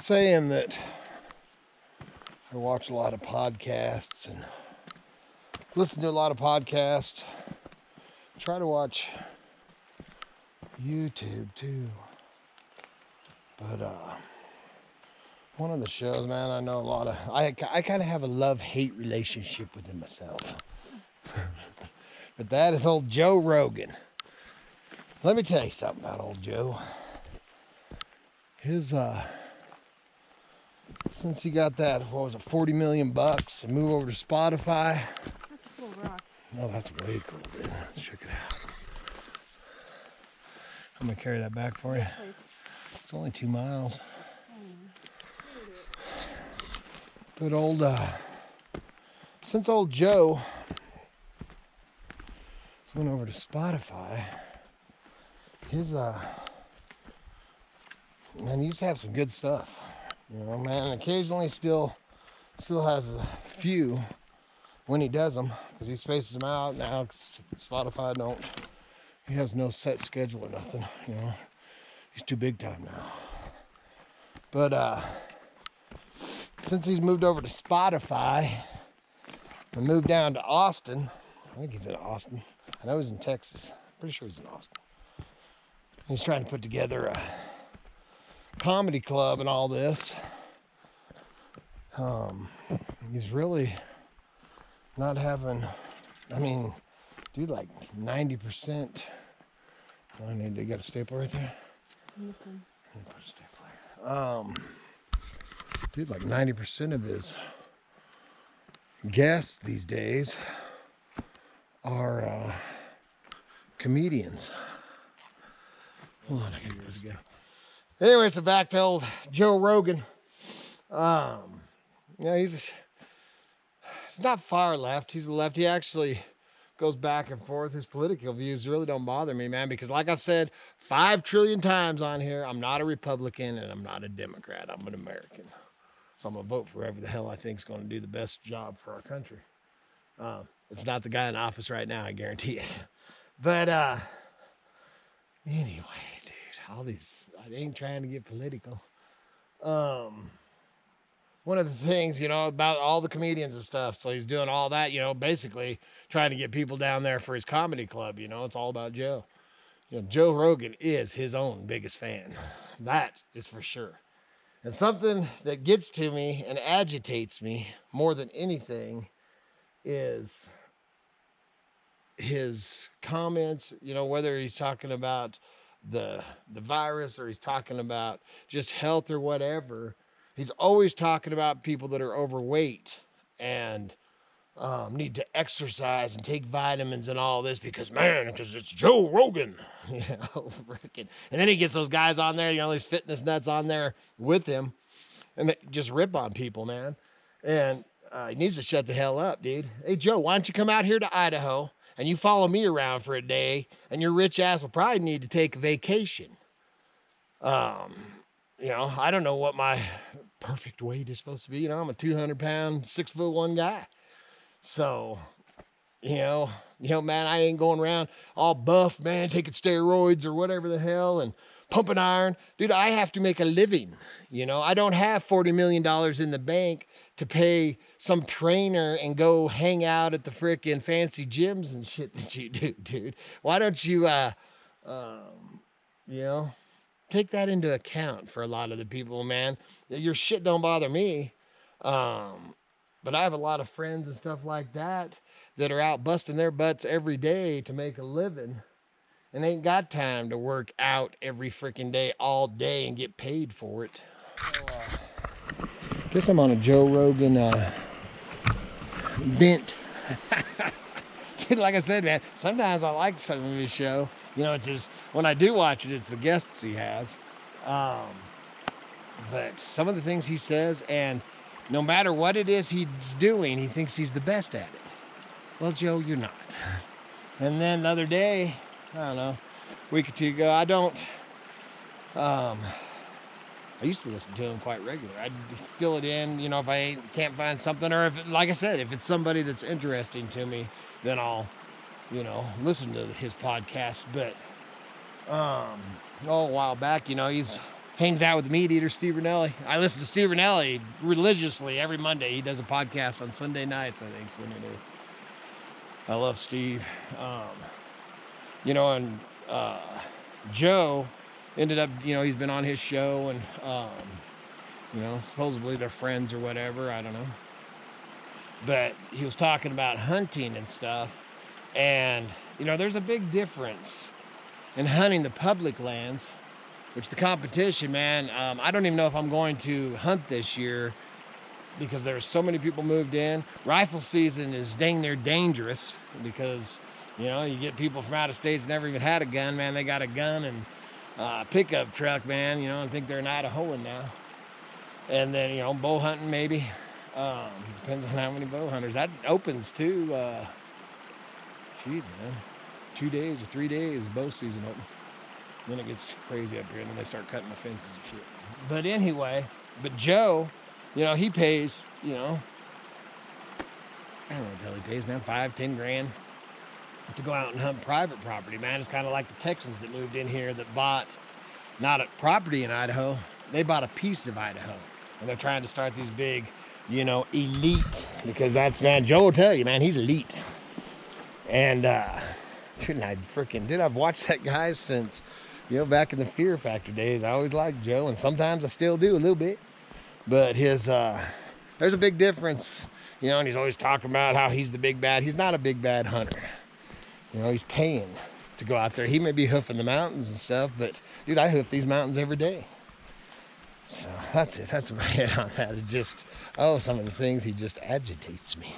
saying that I watch a lot of podcasts and listen to a lot of podcasts. Try to watch YouTube too. But one of the shows, man, I know a lot of, I kind of have a love-hate relationship with him myself. But that is old Joe Rogan. Let me tell you something about old Joe. His since he got that, what was it, 40 million bucks and move over to Spotify. That's a cool rock. Oh, that's way cool, dude. Let's check it out. I'm gonna carry that back for you. Please. It's only 2 miles. But old, since old Joe went over to Spotify, his, man, he used to have some good stuff. You know, man, occasionally still has a few when he does them, because he spaces them out now, because Spotify he has no set schedule or nothing, you know. He's too big time now. But, since he's moved over to Spotify and moved down to Austin, I think he's in Austin. I know he's in Texas. Pretty sure he's in Austin. He's trying to put together a comedy club and all this. He's really not having, I mean, dude, like 90%. I need to get a stapler right there. Listen. Put a stapler. Dude, like 90% of his guests these days are comedians. Hold on, I gotta put it together. Anyway, so back to old Joe Rogan. Yeah, he's not far left. He's a left. He actually goes back and forth. His political views really don't bother me, man, because like I've said 5 trillion times on here, I'm not a Republican and I'm not a Democrat. I'm an American. So I'm going to vote for whoever the hell I think is going to do the best job for our country. It's not the guy in office right now, I guarantee it. But anyway, dude, all these, I ain't trying to get political. One of the things, you know, about all the comedians and stuff, so he's doing all that, you know, basically trying to get people down there for his comedy club, you know, it's all about Joe. You know, Joe Rogan is his own biggest fan. That is for sure. And something that gets to me and agitates me more than anything is his comments, you know, whether he's talking about the virus or he's talking about just health or whatever. He's always talking about people that are overweight and need to exercise and take vitamins and all this because it's Joe Rogan. You know, freaking. And then he gets those guys on there, you know, these fitness nuts on there with him, and they just rip on people, man. And he needs to shut the hell up, dude. Hey, Joe, why don't you come out here to Idaho and you follow me around for a day, and your rich ass will probably need to take a vacation. You know, I don't know what my perfect weight is supposed to be. You know, I'm a 200-pound, 6'1" guy. So, you know, man, I ain't going around all buff, man, taking steroids or whatever the hell and pumping iron. Dude, I have to make a living. You know, I don't have $40 million in the bank to pay some trainer and go hang out at the frickin' fancy gyms and shit that you do, dude. Why don't you, you know, take that into account for a lot of the people, man. Your shit don't bother me. But I have a lot of friends and stuff like that are out busting their butts every day to make a living and ain't got time to work out every freaking day, all day, and get paid for it. So, guess I'm on a Joe Rogan bent. Like I said, man, sometimes I like some of his show. You know, it's just, when I do watch it, it's the guests he has. But some of the things he says, and no matter what it is he's doing, he thinks he's the best at it. Well, Joe, you're not. And then the other day, I don't know, a week or two ago, I used to listen to him quite regular. I'd fill it in, you know, if I can't find something, or if, like I said, if it's somebody that's interesting to me, then I'll, you know, listen to his podcast. But, a while back, you know, he's hangs out with the meat eater, Steve Rinelli. I listen to Steve Rinelli religiously every Monday. He does a podcast on Sunday nights, I think is when it is. I love Steve. You know, and Joe ended up, you know, he's been on his show, and you know, supposedly they're friends or whatever, I don't know. But he was talking about hunting and stuff, and you know, there's a big difference in hunting the public lands, which the competition, man, I don't even know if I'm going to hunt this year because there's so many people moved in. Rifle season is dang near dangerous because, you know, you get people from out of states that never even had a gun, man. They got a gun and pickup truck, man, you know, and think they're an Idahoan now. And then, you know, bow hunting maybe. Depends on how many bow hunters. That opens too. Jeez, man. 2 days or 3 days, bow season open. Then it gets crazy up here, and then they start cutting the fences and shit. But anyway, Joe, you know, he pays, you know, I don't know what the hell he pays, man, 5-10 grand to go out and hunt private property, man. It's kind of like the Texans that moved in here that bought not a property in Idaho, they bought a piece of Idaho. And they're trying to start these big, you know, elite, because that's, man, Joe will tell you, man, he's elite. And, dude, I've watched that guy since, you know, back in the Fear Factor days. I always liked Joe, and sometimes I still do a little bit. But his, there's a big difference, you know, and he's always talking about how he's the big bad. He's not a big bad hunter. You know, he's paying to go out there. He may be hoofing the mountains and stuff, but, dude, I hoof these mountains every day. So that's it. That's about it on that. It just, some of the things, he just agitates me.